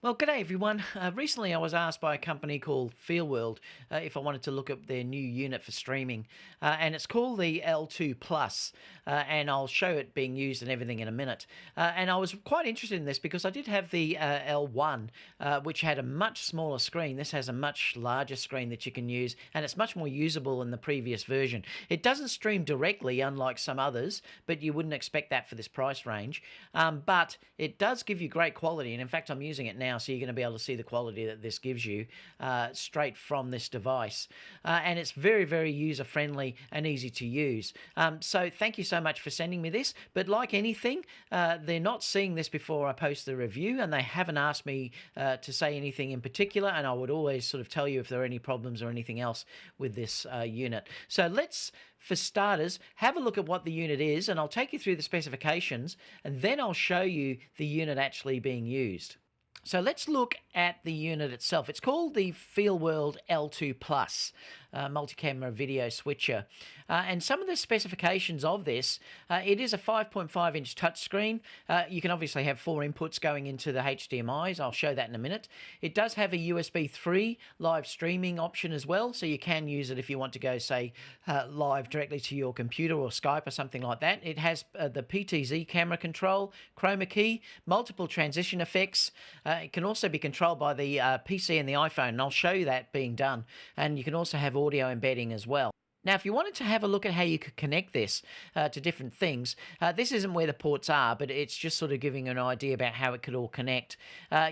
Well, g'day everyone. Recently I was asked by a company called FEELWORLD if I wanted to look at their new unit for streaming, and it's called the L2 Plus, and I'll show it being used and everything in a minute. And I was quite interested in this because I did have the L1, which had a much smaller screen. This has a much larger screen that you can use, and it's much more usable than the previous version. It doesn't stream directly, unlike some others, but you wouldn't expect that for this price range. But it does give you great quality, and in fact I'm using it now, so you're going to be able to see the quality that this gives you straight from this device. And it's very, very user-friendly and easy to use. So thank you so much for sending me this. But like anything, they're not seeing this before I post the review, and they haven't asked me to say anything in particular, and I would always sort of tell you if there are any problems or anything else with this unit. So let's, for starters, have a look at what the unit is, and I'll take you through the specifications, and then I'll show you the unit actually being used. So let's look at the unit itself. It's called the FEELWORLD L2 Plus multi-camera video switcher. And some of the specifications of this, it is a 5.5-inch touchscreen. You can obviously have 4 inputs going into the HDMIs. I'll show that in a minute. It does have a USB 3 live streaming option as well, so you can use it if you want to go, say, live directly to your computer or Skype or something like that. It has the PTZ camera control, chroma key, multiple transition effects. It can also be controlled by the PC and the iPhone, and I'll show you that being done. And you can also have audio embedding as well. Now, if you wanted to have a look at how you could connect this to different things, this isn't where the ports are, but it's just sort of giving an idea about how it could all connect.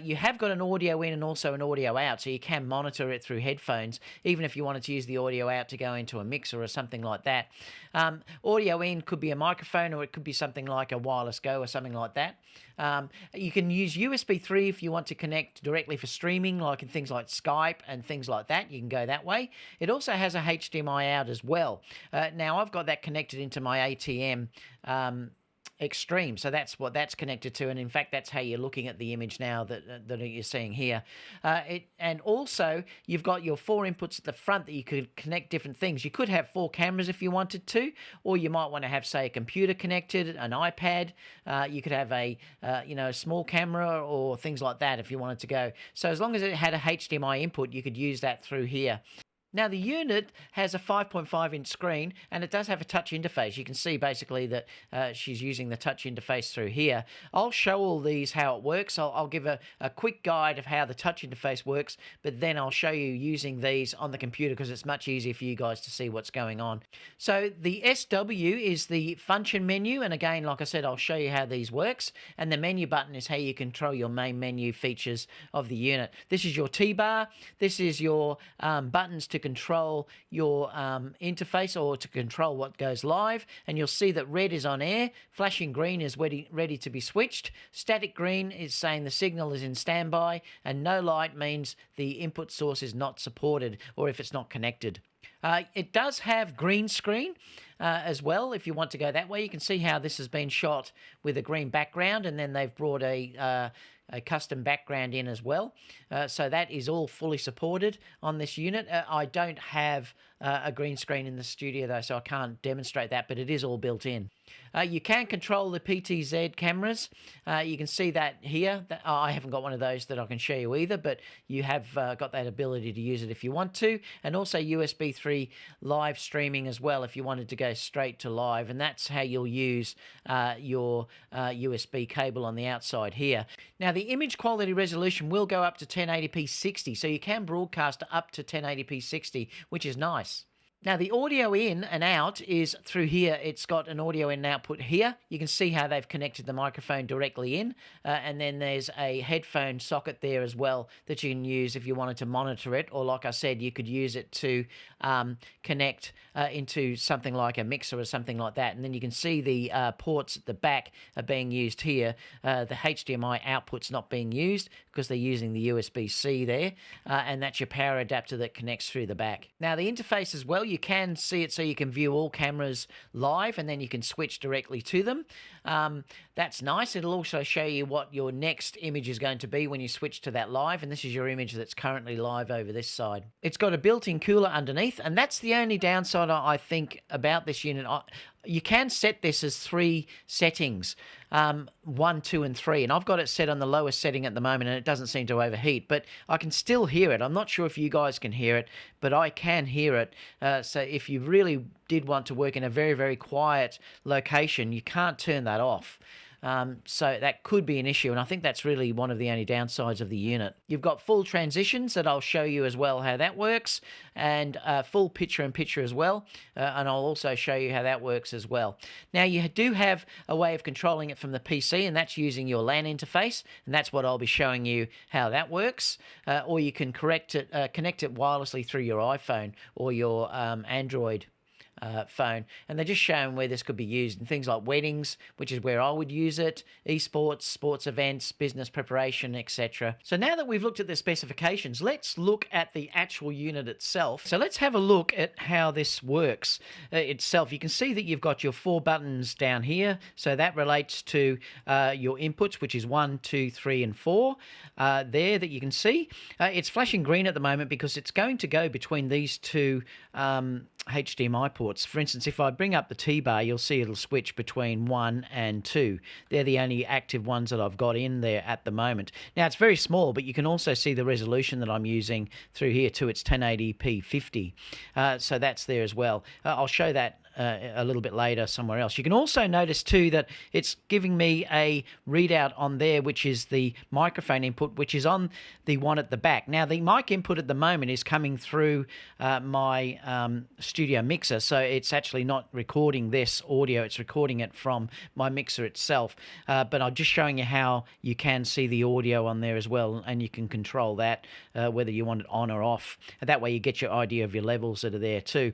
You have got an audio in and also an audio out, so you can monitor it through headphones, even if you wanted to use the audio out to go into a mixer or something like that. Audio in could be a microphone, or it could be something like a wireless Go or something like that. You can use USB 3 if you want to connect directly for streaming, like in things like Skype and things like that. You can go that way. It also has a HDMI out as well. Now, I've got that connected into my ATM Extreme, so that's what that's connected to, and in fact that's how you're looking at the image now that you're seeing here. And also you've got your 4 inputs at the front that you could connect different things. You could have 4 cameras if you wanted to, or you might want to have, say, a computer connected, an iPad. You could have a a small camera or things like that if you wanted to go. So as long as it had a HDMI input, you could use that through here. Now, the unit has a 5.5-inch screen, and it does have a touch interface. You can see basically that she's using the touch interface through here. I'll show all these how it works. I'll give a quick guide of how the touch interface works, but then I'll show you using these on the computer because it's much easier for you guys to see what's going on. So the SW is the function menu, and again, like I said, I'll show you how these works. And the menu button is how you control your main menu features of the unit. This is your T-bar. This is your buttons to control your interface, or to control what goes live, and you'll see that red is on air, flashing green is ready to be switched, static green is saying the signal is in standby, and no light means the input source is not supported or if it's not connected. It does have green screen as well. If you want to go that way, you can see how this has been shot with a green background, and then they've brought a custom background in as well. So that is all fully supported on this unit. I don't have a green screen in the studio though, so I can't demonstrate that, but it is all built in. You can control the PTZ cameras. You can see that here. I haven't got one of those that I can show you either, but you have got that ability to use it if you want to. And also USB 3 live streaming as well if you wanted to go straight to live. And that's how you'll use your USB cable on the outside here. Now, the image quality resolution will go up to 1080p 60, so you can broadcast up to 1080p 60, which is nice. Now, the audio in and out is through here. It's got an audio in and output here. You can see how they've connected the microphone directly in, and then there's a headphone socket there as well that you can use if you wanted to monitor it, or like I said, you could use it to connect into something like a mixer or something like that. And then you can see the ports at the back are being used here. The HDMI output's not being used because they're using the USB-C there, and that's your power adapter that connects through the back. Now, the interface as well, you can see it so you can view all cameras live, and then you can switch directly to them. That's nice. It'll also show you what your next image is going to be when you switch to that live, and this is your image that's currently live over this side. It's got a built-in cooler underneath, and that's the only downside I think about this unit. you can set this as 3 settings, 1, 2, and 3. And I've got it set on the lowest setting at the moment, and it doesn't seem to overheat. But I can still hear it. I'm not sure if you guys can hear it, but I can hear it. So if you really did want to work in a very, very quiet location, you can't turn that off. So that could be an issue, and I think that's really one of the only downsides of the unit. You've got full transitions that I'll show you as well how that works, and full picture-in-picture as well, and I'll also show you how that works as well. Now, you do have a way of controlling it from the PC, and that's using your LAN interface, and that's what I'll be showing you how that works, or you can connect it wirelessly through your iPhone or your Android phone, and they're just showing where this could be used in things like weddings, which is where I would use it, esports, sports events, business preparation, etc. So now that we've looked at the specifications, let's look at the actual unit itself. So let's have a look at how this works itself. You can see that you've got your 4 buttons down here, so that relates to your inputs, which is 1, 2, 3, and 4 there that you can see. It's flashing green at the moment because it's going to go between these 2 HDMI ports. For instance, if I bring up the T-bar, you'll see it'll switch between 1 and 2. They're the only active ones that I've got in there at the moment. Now, it's very small, but you can also see the resolution that I'm using through here too. It's 1080p 50. So that's there as well. I'll show that a little bit later somewhere else. You can also notice too that it's giving me a readout on there, which is the microphone input, which is on the one at the back. Now, the mic input at the moment is coming through my studio mixer, so it's actually not recording this audio, it's recording it from my mixer itself. But I'm just showing you how you can see the audio on there as well, and you can control that, whether you want it on or off. That way you get your idea of your levels that are there too.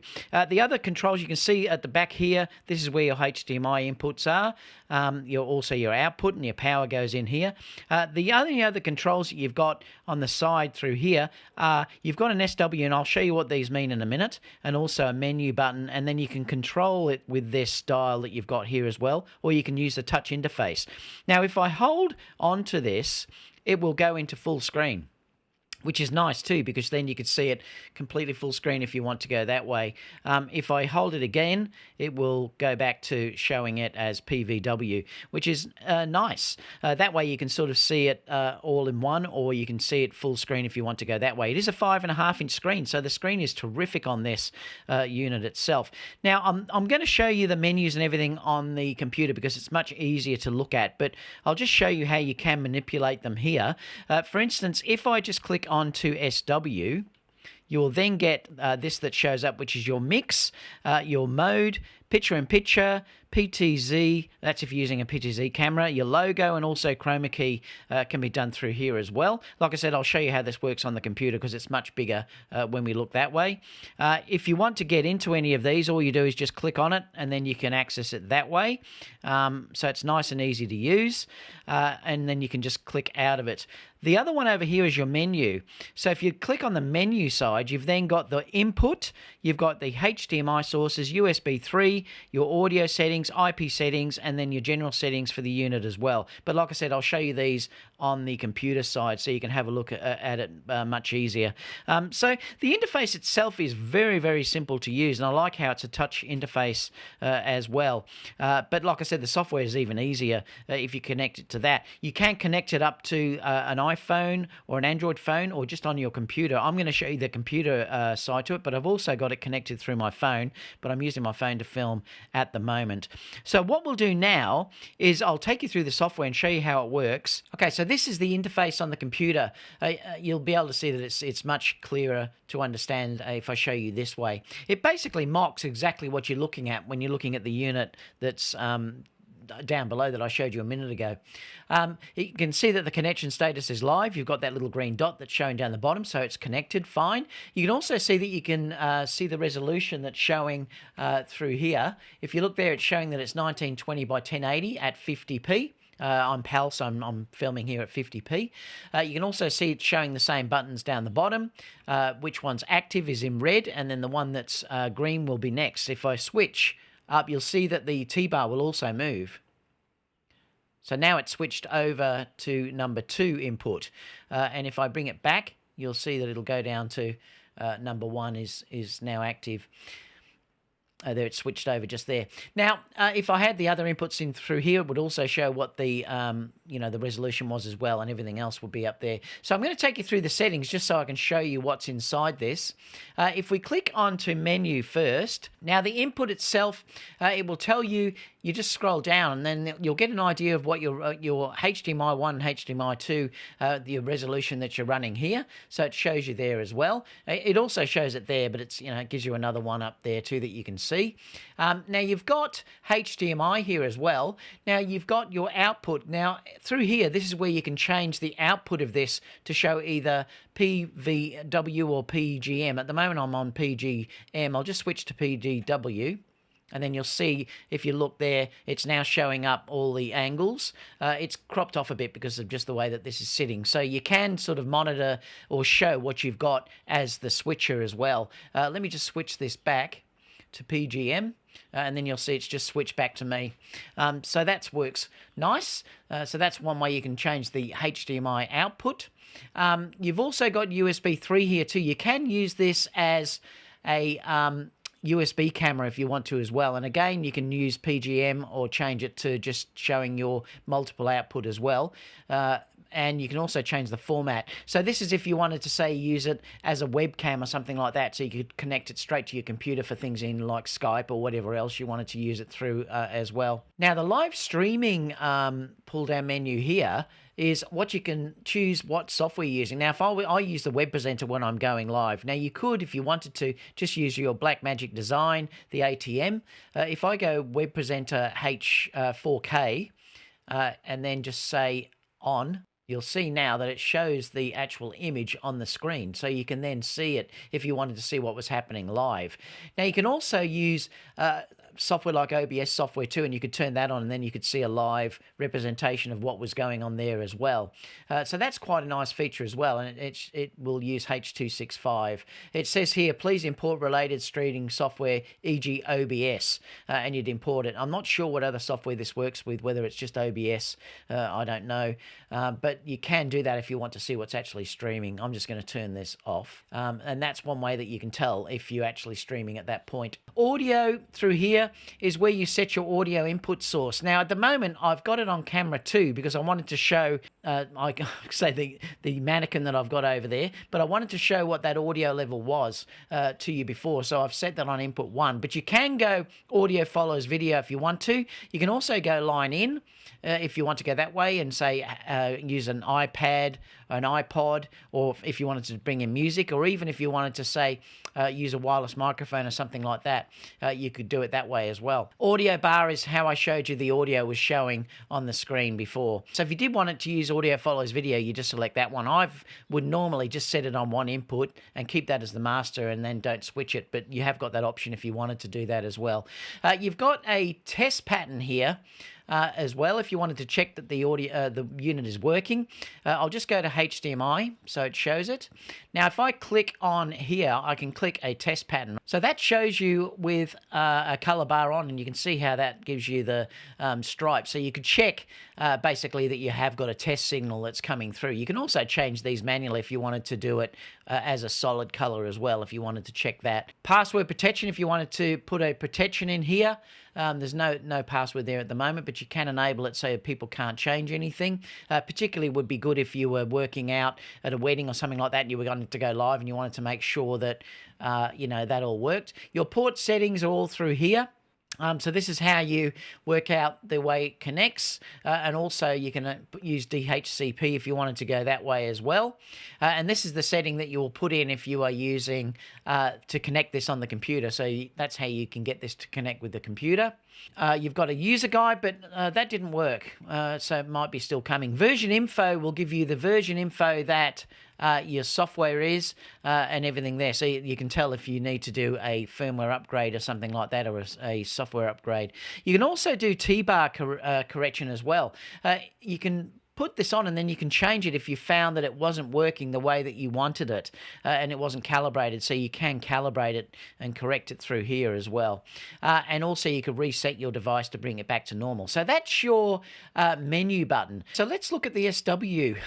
The other controls you can see at the back here, this is where your HDMI inputs are. Also your output, and your power goes in here. The only other controls that you've got on the side through here are, you've got an SW, and I'll show you what these mean in a minute, and also a menu button, and then you can control it with this dial that you've got here as well, or you can use the touch interface. Now, if I hold onto this, it will go into full screen, which is nice too, because then you could see it completely full screen if you want to go that way. If I hold it again, it will go back to showing it as PVW, which is nice. That way you can sort of see it all in one, or you can see it full screen if you want to go that way. It is a 5.5-inch screen, so the screen is terrific on this unit itself. Now, I'm going to show you the menus and everything on the computer because it's much easier to look at, but I'll just show you how you can manipulate them here. For instance, if I just click onto SW, you'll then get this that shows up, which is your mix, your mode, picture-in-picture, PTZ, that's if you're using a PTZ camera, your logo, and also chroma key can be done through here as well. Like I said, I'll show you how this works on the computer because it's much bigger when we look that way. If you want to get into any of these, all you do is just click on it, and then you can access it that way. So it's nice and easy to use, and then you can just click out of it. The other one over here is your menu. So if you click on the menu side, you've then got the input, you've got the HDMI sources, USB 3, your audio settings, IP settings, and then your general settings for the unit as well. But like I said, I'll show you these on the computer side so you can have a look at it much easier. So the interface itself is very, very simple to use, and I like how it's a touch interface as well. But like I said, the software is even easier if you connect it to that. You can connect it up to an iPhone or an Android phone, or just on your computer. I'm going to show you the computer side to it, but I've also got it connected through my phone, but I'm using my phone to film at the moment. So what we'll do now is I'll take you through the software and show you how it works. Okay, so this is the interface on the computer. You'll be able to see that it's much clearer to understand if I show you this way. It basically mocks exactly what you're looking at when you're looking at the unit that's down below that I showed you a minute ago. You can see that the connection status is live. You've got that little green dot that's showing down the bottom, so it's connected fine. You can also see that you can see the resolution that's showing through here. If you look there, it's showing that it's 1920 by 1080 at 50p. I'm PAL, so I'm filming here at 50p. You can also see it showing the same buttons down the bottom. Which one's active is in red, and then the one that's green will be next. If I switch up, you'll see that the T-bar will also move. So now it's switched over to number 2 input. And if I bring it back, you'll see that it'll go down to number 1 is now active. There it's switched over just there. Now, if I had the other inputs in through here, it would also show what the the resolution was as well, and everything else would be up there. So I'm going to take you through the settings just so I can show you what's inside this. If we click onto menu first, now the input itself, it will tell you. You just scroll down, and then you'll get an idea of what your HDMI 1 and HDMI 2, the resolution that you're running here. So it shows you there as well. It also shows it there, but it's it gives you another one up there too that you can see. Now you've got HDMI here as well. Now you've got your output. Now through here, this is where you can change the output of this to show either PVW or PGM. At the moment I'm on PGM. I'll just switch to PGW. And then you'll see, if you look there, it's now showing up all the angles. It's cropped off a bit because of just the way that this is sitting. So you can sort of monitor or show what you've got as the switcher as well. Let me just switch this back to PGM. And then you'll see it's just switched back to me. So that works nice. So that's one way you can change the HDMI output. You've also got USB 3 here too. You can use this as a USB camera if you want to as well. And again, you can use PGM or change it to just showing your multiple output as well. And you can also change the format. So this is if you wanted to, say, use it as a webcam or something like that, so you could connect it straight to your computer for things in like Skype or whatever else you wanted to use it through as well. Now, the live streaming pull-down menu here is what you can choose what software you're using. Now, if I use the web presenter when I'm going live. Now, you could, if you wanted to, just use your Blackmagic Design, the ATM. If I go web presenter H4K and then just say on, you'll see now that it shows the actual image on the screen. So you can then see it if you wanted to see what was happening live. Now, you can also use software like OBS software too, and you could turn that on, and then you could see a live representation of what was going on there as well. So that's quite a nice feature as well, and it will use H.265. It says here, please import related streaming software, e.g. OBS, and you'd import it. I'm not sure what other software this works with, whether it's just OBS, I don't know, but you can do that if you want to see what's actually streaming. I'm just going to turn this off, and that's one way that you can tell if you're actually streaming at that point. Audio through here is where you set your audio input source. Now, at the moment, I've got it on camera too because I wanted to show, I say the mannequin that I've got over there, but I wanted to show what that audio level was to you before. So I've set that on input 1, but you can go audio follows video if you want to. You can also go line in if you want to go that way and say use an iPad, an iPod, or if you wanted to bring in music, or even if you wanted to say use a wireless microphone or something like that, you could do it that way as well. Audio bar is how I showed you the audio was showing on the screen before. So if you did want it to use audio follows video, you just select that one. I would normally just set it on one input and keep that as the master and then don't switch it, but you have got that option if you wanted to do that as well. You've got a test pattern here as well, if you wanted to check that the audio, the unit is working. I'll just go to HDMI, so it shows it. Now, if I click on here, I can click a test pattern. So that shows you with a color bar on, and you can see how that gives you the stripe. So you could check basically that you have got a test signal that's coming through. You can also change these manually if you wanted to do it as a solid color as well, if you wanted to check that. Password protection, if you wanted to put a protection in here. There's no password there at the moment, but you can enable it so people can't change anything. Particularly would be good if you were working out at a wedding or something like that and you were going to go live and you wanted to make sure that, that all worked. Your port settings are all through here. So this is how you work out the way it connects, and also you can use DHCP if you wanted to go that way as well. And this is the setting that you will put in if you are using to connect this on the computer. So that's how you can get this to connect with the computer. You've got a user guide, but that didn't work, so it might be still coming. Version info will give you the version info that your software is and everything there. So you can tell if you need to do a firmware upgrade or something like that, or a software upgrade. You can also do T-bar correction as well. You can put this on, and then you can change it if you found that it wasn't working the way that you wanted it, and it wasn't calibrated. So you can calibrate it and correct it through here as well. And also you could reset your device to bring it back to normal. So that's your menu button. So let's look at the SW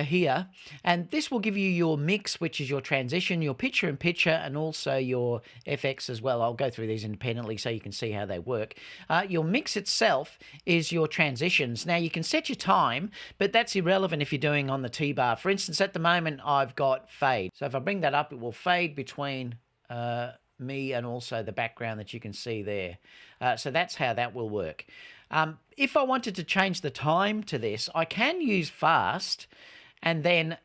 here, and this will give you your mix, which is your transition, your picture-in-picture, and also your FX as well. I'll go through these independently so you can see how they work. Your mix itself is your transitions. Now you can set your time, but that's irrelevant if you're doing on the T-bar. For instance, at the moment I've got fade. So if I bring that up, it will fade between me and also the background that you can see there. So that's how that will work. If I wanted to change the time to this, I can use fast, and then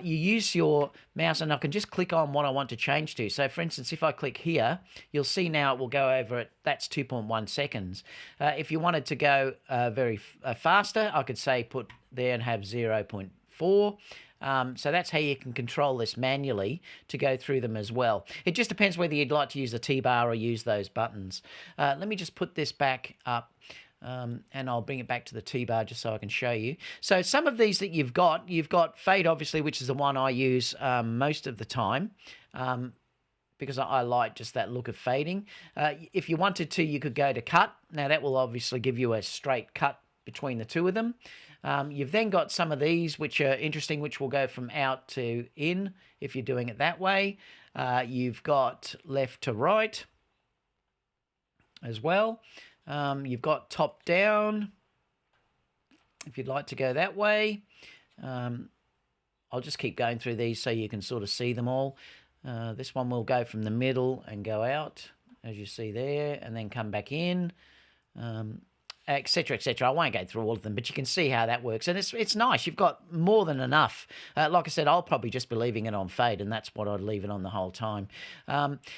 you use your mouse, and I can just click on what I want to change to. So for instance, if I click here, you'll see now it will go over it. That's 2.1 seconds. If you wanted to go very faster, I could say put there and have 0.4. So that's how you can control this manually to go through them as well. It just depends whether you'd like to use the T-bar or use those buttons. Let me just put this back up. And I'll bring it back to the T-bar just so I can show you. So some of these that you've got fade, obviously, which is the one I use most of the time, because I like just that look of fading. If you wanted to, you could go to cut. Now that will obviously give you a straight cut between the two of them. You've then got some of these which are interesting, which will go from out to in if you're doing it that way. You've got left to right as well. You've got top down, if you'd like to go that way. I'll just keep going through these so you can sort of see them all. This one will go from the middle and go out, as you see there, and then come back in, etc., etc. I won't go through all of them, but you can see how that works. And it's nice. You've got more than enough. Like I said, I'll probably just be leaving it on fade, and that's what I'd leave it on the whole time.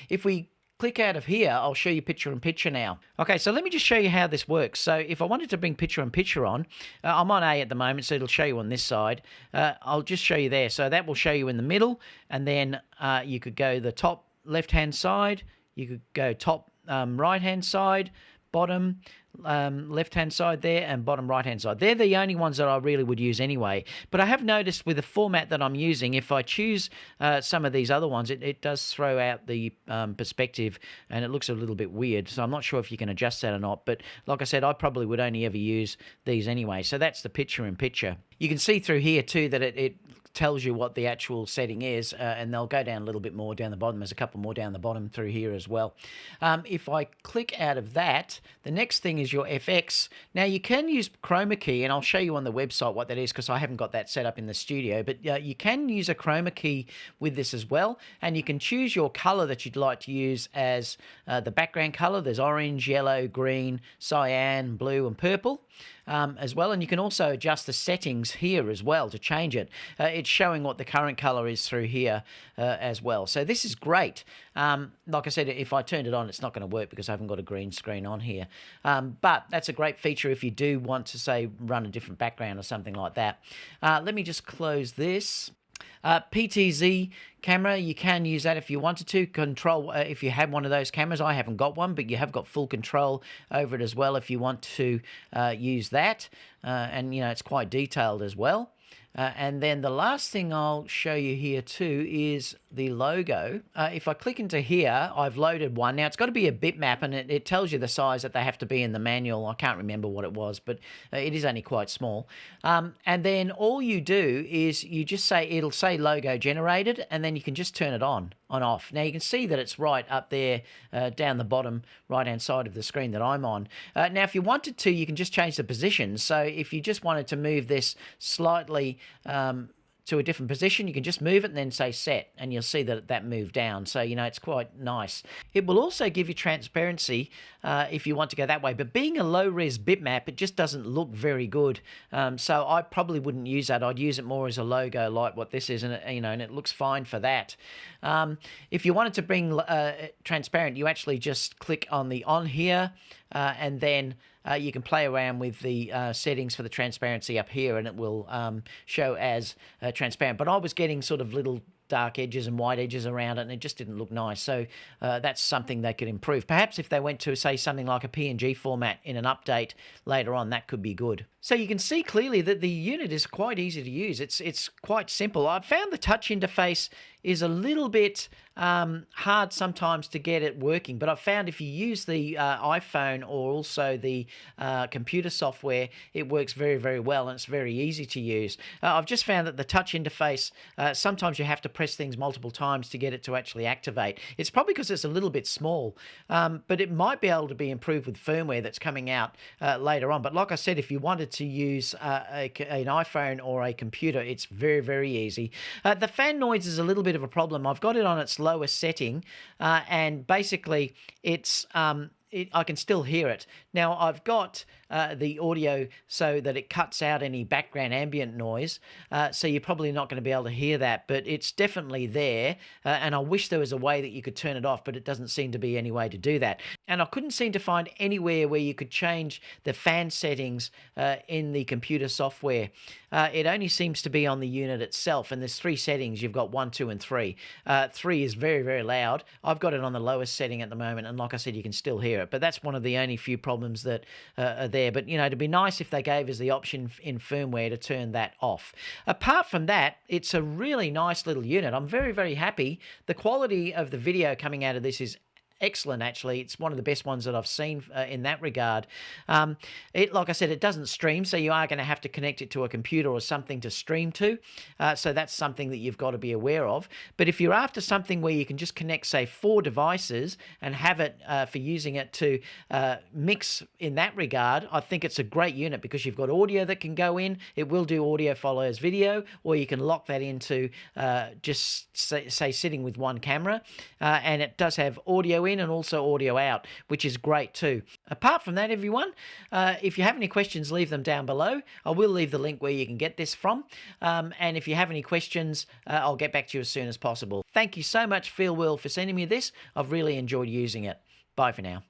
If we click out of here, I'll show you picture-in-picture now. Okay, so let me just show you how this works. So if I wanted to bring picture-in-picture on, I'm on A at the moment, so it'll show you on this side. I'll just show you there. So that will show you in the middle, and then you could go the top left-hand side, you could go top right-hand side, bottom left-hand side there, and bottom right-hand side. They're the only ones that I really would use anyway. But I have noticed with the format that I'm using, if I choose some of these other ones, it does throw out the perspective, and it looks a little bit weird. So I'm not sure if you can adjust that or not. But like I said, I probably would only ever use these anyway. So that's the picture-in-picture. You can see through here too that it tells you what the actual setting is, and they'll go down a little bit more down the bottom. There's a couple more down the bottom through here as well. If I click out of that, the next thing is your FX. Now you can use chroma key, and I'll show you on the website what that is because I haven't got that set up in the studio, but you can use a chroma key with this as well, and you can choose your color that you'd like to use as the background color. There's orange, yellow, green, cyan, blue, and purple. As well, and you can also adjust the settings here as well to change it. It's showing what the current color is through here as well. So this is great. Like I said, if I turned it on, it's not going to work because I haven't got a green screen on here. But that's a great feature if you do want to, say, run a different background or something like that. Let me just close this. PTZ camera, you can use that if you wanted to control if you have one of those cameras. I haven't got one, but you have got full control over it as well if you want to use that, and it's quite detailed as well. And then the last thing I'll show you here too is the logo. If I click into here, I've loaded one. Now it's got to be a bitmap, and it tells you the size that they have to be in the manual. I can't remember what it was, but it is only quite small. And then all you do is you just say, it'll say logo generated, and then you can just turn it on off. Now you can see that it's right up there down the bottom right hand side of the screen that I'm on. Now if you wanted to, you can just change the position. So if you just wanted to move this slightly to a different position, you can just move it and then say set, and you'll see that that moved down. So, it's quite nice. It will also give you transparency if you want to go that way, but being a low-res bitmap, it just doesn't look very good. So I probably wouldn't use that. I'd use it more as a logo like what this is, and and it looks fine for that. If you wanted to bring transparent, you actually just click on the on here, and then you can play around with the settings for the transparency up here, and it will show as transparent. But I was getting sort of little dark edges and white edges around it, and it just didn't look nice. So that's something they could improve. Perhaps if they went to, say, something like a PNG format in an update later on, that could be good. So you can see clearly that the unit is quite easy to use. It's quite simple. I've found the touch interface is a little bit hard sometimes to get it working, but I've found if you use the iPhone or also the computer software, it works very, very well, and it's very easy to use. I've just found that the touch interface, sometimes you have to press things multiple times to get it to actually activate. It's probably because it's a little bit small, but it might be able to be improved with firmware that's coming out later on. But like I said, if you wanted to use an iPhone or a computer, it's very, very easy. The fan noise is a little bit of a problem. I've got it on its lowest setting, and basically it's I can still hear it. Now, I've got the audio so that it cuts out any background ambient noise, so you're probably not going to be able to hear that, but it's definitely there, and I wish there was a way that you could turn it off, but it doesn't seem to be any way to do that. And I couldn't seem to find anywhere where you could change the fan settings in the computer software. It only seems to be on the unit itself, and there's 3 settings. You've got 1, 2, and 3. 3 is very, very loud. I've got it on the lowest setting at the moment, and like I said, you can still hear it, but that's one of the only few problems that are there. But, you know, it'd be nice if they gave us the option in firmware to turn that off. Apart from that, it's a really nice little unit. I'm very, very happy. The quality of the video coming out of this is excellent, actually. It's one of the best ones that I've seen in that regard. Like I said, it doesn't stream, so you are going to have to connect it to a computer or something to stream to. So that's something that you've got to be aware of. But if you're after something where you can just connect, say, 4 devices and have it for using it to mix in that regard, I think it's a great unit because you've got audio that can go in. It will do audio follows video, or you can lock that into just, say, sitting with one camera. And it does have audio in and also audio out, which is great too. Apart from that, everyone, if you have any questions, leave them down below. I will leave the link where you can get this from. And if you have any questions, I'll get back to you as soon as possible. Thank you so much, FEELWORLD, for sending me this. I've really enjoyed using it. Bye for now.